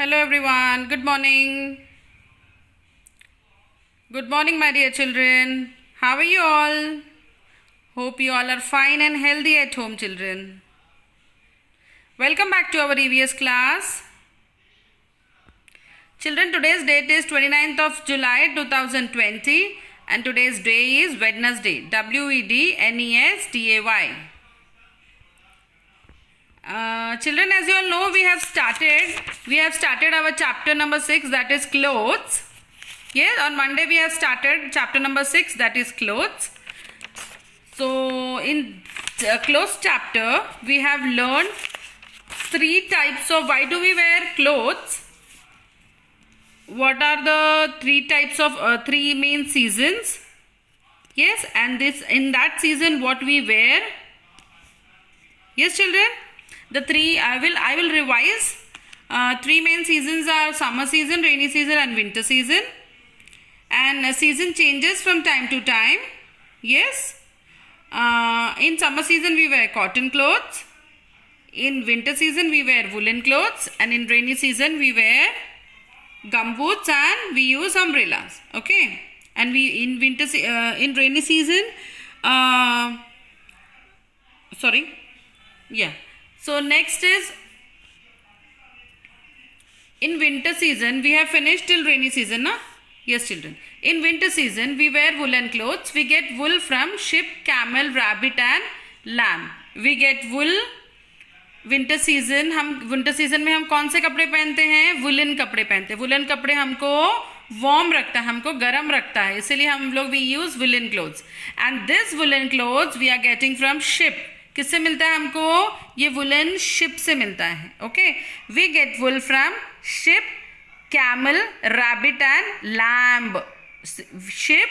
Hello everyone. Good morning. Good morning, my dear children. How are you all? Hope you all are fine and healthy at home, children. Welcome back to our EVS class. Children, today's date is 29th of July 2020 and today's day is Wednesday. WEDNESDAY. Children, as you all know, we have started our chapter number 6, that is clothes. Yes, on Monday we have started chapter number 6, that is clothes. So in clothes chapter we have learned 3 types of why do we wear clothes. What are the 3 types of 3 main seasons? Yes, and in that season what we wear. Yes, children. The 3 I will revise. 3 main seasons are summer season, rainy season and winter season. And season changes from time to time. Yes. In summer season we wear cotton clothes. In winter season we wear woolen clothes. And in rainy season we wear gumboots and we use umbrellas. Okay. And in rainy season, So next is in winter season we have finished till rainy season, na? Yes, children. In winter season we wear woolen clothes. We get wool from sheep, camel, rabbit and lamb. We get wool. Winter season में हम कौन से कपड़े पहनते हैं? Woollen कपड़े पहनते हैं. वुलन कपड़े हमको वार्म रखता है, हमको गर्म रखता है, इसलिए हम लोग we use woollen clothes. And this woollen clothes we are getting from sheep. किससे मिलता है हमको? ये वुलन शिप से मिलता है. Okay, we get wool from sheep, camel, rabbit and lamb. Sheep,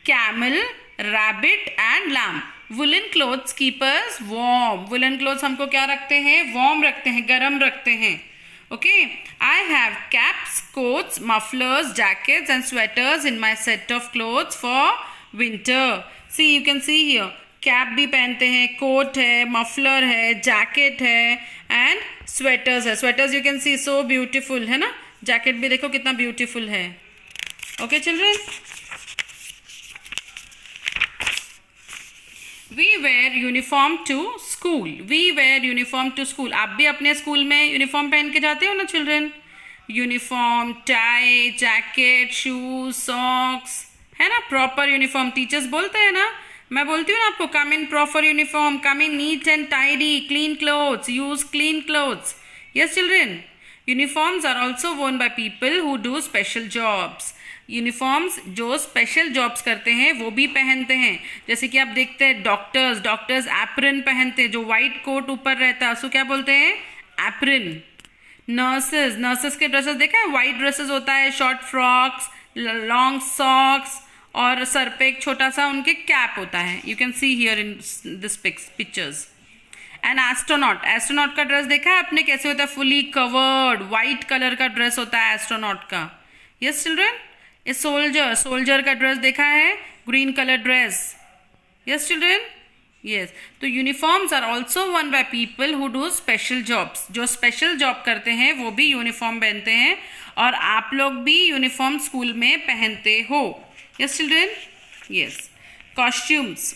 camel, rabbit and lamb. Woollen clothes keep us warm. Woollen clothes हमको क्या रखते हैं? वार्म रखते हैं, गर्म रखते हैं. Okay, I have caps, coats, mufflers, jackets and sweaters in my set of clothes for winter. See you can see here, cap भी पहनते हैं, कोट है, मफलर है, जैकेट है एंड स्वेटर्स है. Sweaters you can see so beautiful है ना. Jacket भी देखो कितना ब्यूटीफुल है. Okay children, We wear uniform to school. We wear uniform to school. आप भी अपने स्कूल में यूनिफॉर्म पहन के जाते हो ना children? Uniform, tie, jacket, shoes, socks, है ना. प्रॉपर यूनिफॉर्म टीचर्स बोलते हैं ना. मैं बोलती हूँ ना आपको, come in proper uniform, come in neat and tidy, clean clothes, use clean clothes. Yes children, uniforms are also worn by people who do special jobs. Uniforms जो स्पेशल जॉब्स करते हैं वो भी पहनते हैं. जैसे कि आप देखते हैं डॉक्टर्स एप्रन पहनते हैं, जो वाइट कोट ऊपर रहता है उसको क्या बोलते हैं? एप्रन. नर्सेस के ड्रेसेस देखा है, वाइट ड्रेसेस होता है, शॉर्ट फ्रॉक्स, लॉन्ग सॉक्स और सर पे एक छोटा सा उनके कैप होता है. You can see here in this pictures. And astronaut का ड्रेस देखा है आपने कैसे होता है? फुली कवर्ड वाइट कलर का ड्रेस होता है एस्ट्रोनॉट का. Yes children. ए सोल्जर का ड्रेस देखा है, green colour dress. Yes children. Yes, तो uniforms are also worn by people who do special jobs. जो स्पेशल जॉब करते हैं वो भी यूनिफॉर्म पहनते हैं और आप लोग भी यूनिफॉर्म स्कूल में पहनते हो. Yes children. Yes, costumes.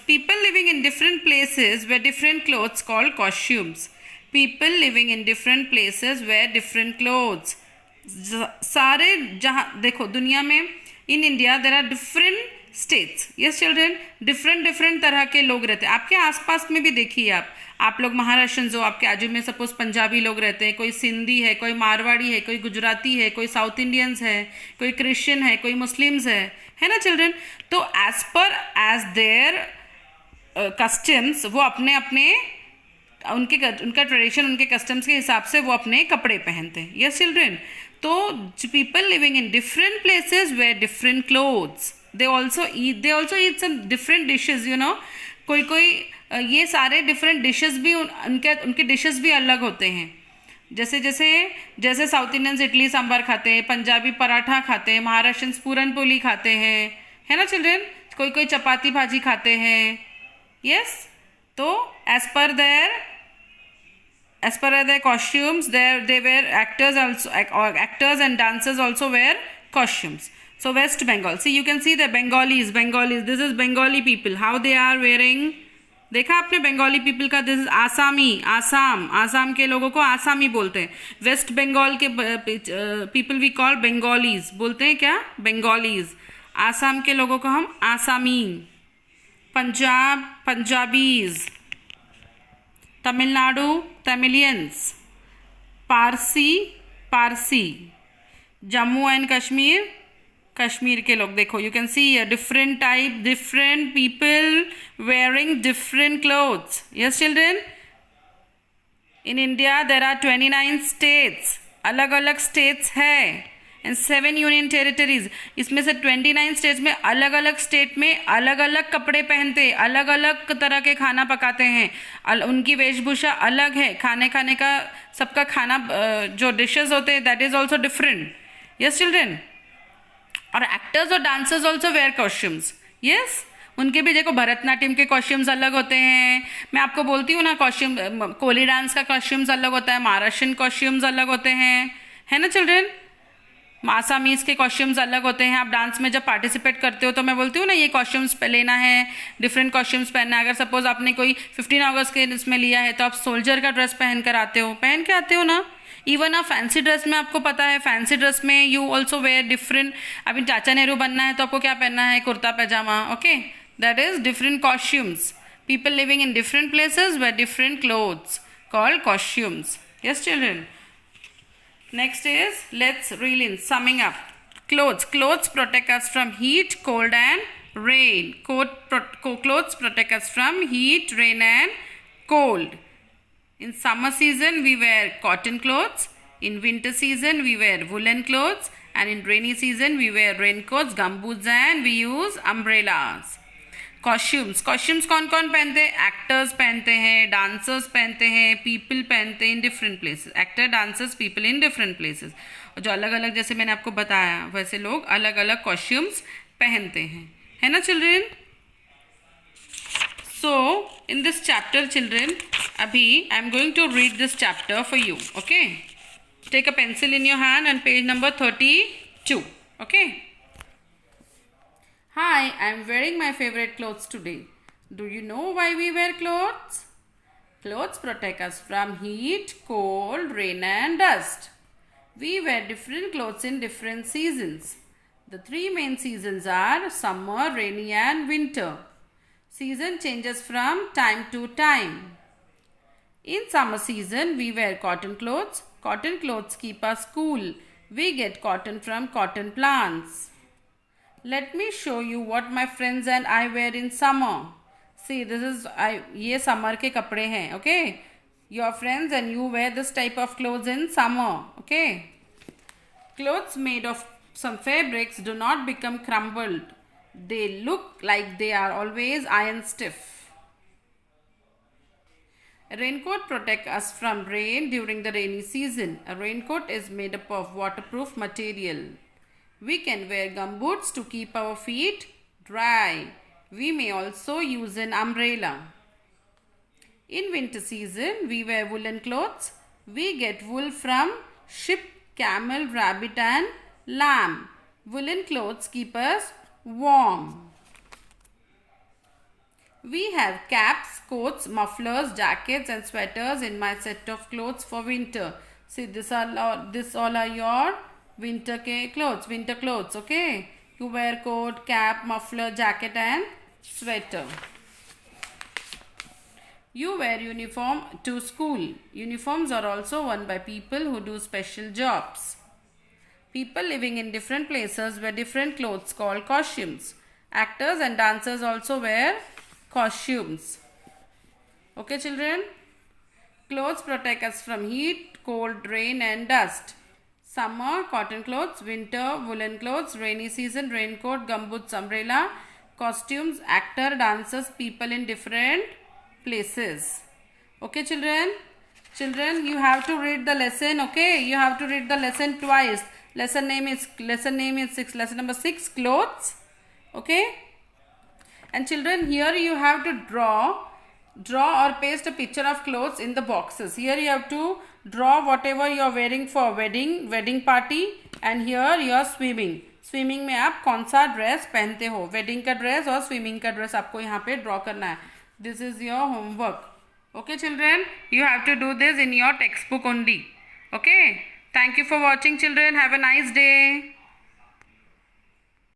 People living in different places wear different clothes called costumes. People living in different places wear different clothes. सारे जहाँ देखो दुनिया में, in India there are different states. Yes children, different तरह के लोग रहते हैं. आपके आसपास में भी देखिए आप लोग महाराष्ट्रन हो, आपके आजू में सपोज पंजाबी लोग रहते हैं, कोई सिंधी है, कोई मारवाड़ी है, कोई गुजराती है, कोई साउथ इंडियंस है, कोई क्रिश्चियन है, कोई मुस्लिम्स है ना चिल्ड्रन. तो एज देयर कस्टम्स वो अपने उनका ट्रेडिशन, उनके कस्टम्स के हिसाब से वो अपने कपड़े पहनते हैं. Yes children. तो people living in different places wear different clothes. They also eat some different dishes. You know, कोई ये सारे डिफरेंट डिशेज भी उनके डिशेज भी अलग होते हैं. जैसे साउथ इंडियंस इडली सांभर खाते हैं, पंजाबी पराठा खाते हैं, महाराष्ट्रियंस पूरन पोली खाते हैं, है ना चिल्ड्रन. कोई चपाती भाजी खाते हैं. यस, तो एज पर their as per their costumes, they wear actors also, or actors and dancers also wear costumes. So West Bengal, see, you can see the Bengalis, this is Bengali people, how they are wearing. देखा आपने Bengali people का? This is आसामी, आसाम के लोगों को आसामी बोलते हैं. Waste Bengal के people we call Bengalis, बोलते हैं क्या? बंगालीज. आसाम के लोगों को हम आसामी. Punjab, Punjabis. Tamil Nadu, Tamilians. Parsi. Jammu and Kashmir के लोग. देखो, you can C different type, different people wearing different clothes. Yes children, in India there are 29 states, अलग अलग states है, and 7 union territories. इसमें से 29 states में अलग अलग state में अलग अलग कपड़े पहनते, अलग अलग तरह के खाना पकाते हैं, उनकी वेशभूषा अलग है, खाने का सबका खाना जो डिशेस होते हैं that is also different. Yes children, और एक्टर्स और dancers also wear costumes. Yes, उनके भी देखो भरतनाट्यम के कॉस्ट्यूम्स अलग होते हैं. मैं आपको बोलती हूँ ना, कॉस्ट्यूम, कोली डांस का कॉस्ट्यूम्स अलग होता है, महाराष्ट्रियन कॉस्ट्यूम्स अलग होते हैं, है ना चिल्ड्रन. आसामीज़ के कॉस्ट्यूम्स अलग होते हैं. आप डांस में जब पार्टिसिपेट करते हो तो मैं बोलती हूँ ना, ये कॉस्ट्यूम्स लेना है, डिफरेंट कॉस्ट्यूम्स पहनना है. अगर सपोज आपने कोई 15 अगस्त के इसमें लिया है तो आप सोल्जर का ड्रेस पहन के आते हो ना. इवन आप फैंसी ड्रेस में, आपको पता है फैंसी ड्रेस में यू ऑल्सो वेयर डिफरेंट. अभी चाचा नेहरू बनना है तो आपको क्या पहनना है? Kurta pyjama. Okay, that is different costumes. People living in different places wear different clothes called costumes. Yes children, next is let's reel in summing up. Clothes protect us from heat, cold and rain. Clothes protect us from heat, rain and cold. In summer season we wear cotton clothes, in winter season we wear woolen clothes, and in rainy season we wear raincoats, gumboots and we use umbrellas. Costumes कौन कौन पहनते हैं? Actors पहनते हैं, dancers पहनते हैं, people पहनते हैं इन different places. Actor, dancers, people in different places. और जो अलग अलग, जैसे मैंने आपको बताया, वैसे लोग अलग अलग कॉस्ट्यूम्स पहनते हैं, है ना children. So in this chapter children, abhi I am going to read this chapter for you. Okay, take a pencil in your hand and page number 32. Okay. Hi, I am wearing my favorite clothes today. Do you know why we wear clothes? Clothes protect us from heat, cold, rain and dust. We wear different clothes in different seasons. The 3 main seasons are summer, rainy and winter. Season changes from time to time. In summer season, we wear cotton clothes. Cotton clothes keep us cool. We get cotton from cotton plants. Let me show you what my friends and I wear in summer. See, this is ये summer के कपड़े हैं. Okay, your friends and you wear this type of clothes in summer. Okay, clothes made of some fabrics do not become crumbled. They look like they are always iron stiff. A raincoat protects us from rain during the rainy season. A raincoat is made up of waterproof material. We can wear gumboots to keep our feet dry. We may also use an umbrella. In winter season, we wear woolen clothes. We get wool from sheep, camel, rabbit and lamb. Woolen clothes keep us warm. We have caps, coats, mufflers, jackets and sweaters in my set of clothes for winter. See, this all are your winter clothes. Okay, you wear coat, cap, muffler, jacket and sweater. You wear uniform to school. Uniforms are also worn by people who do special jobs. People living in different places wear different clothes called costumes. Actors and dancers also wear costumes. Okay children? Clothes protect us from heat, cold, rain and dust. Summer, cotton clothes. Winter, woolen clothes. Rainy season, raincoat, gumboots, umbrella. Costumes, actor, dancers, people in different places. Okay children? Children, you have to read the lesson. Okay, you have to read the lesson twice. Lesson name is 6. Lesson number 6, clothes. Okay, and children, here you have to draw Draw or paste a picture of clothes in the boxes. Here you have to draw whatever you are wearing for wedding party, and here you are swimming. Swimming में आप कौन सा dress पहनते हो, wedding का dress और swimming का dress आपको यहाँ पे ड्रॉ करना है. This is your homework. Okay children, you have to do this in your textbook only. Okay, thank you for watching children. Have a nice day.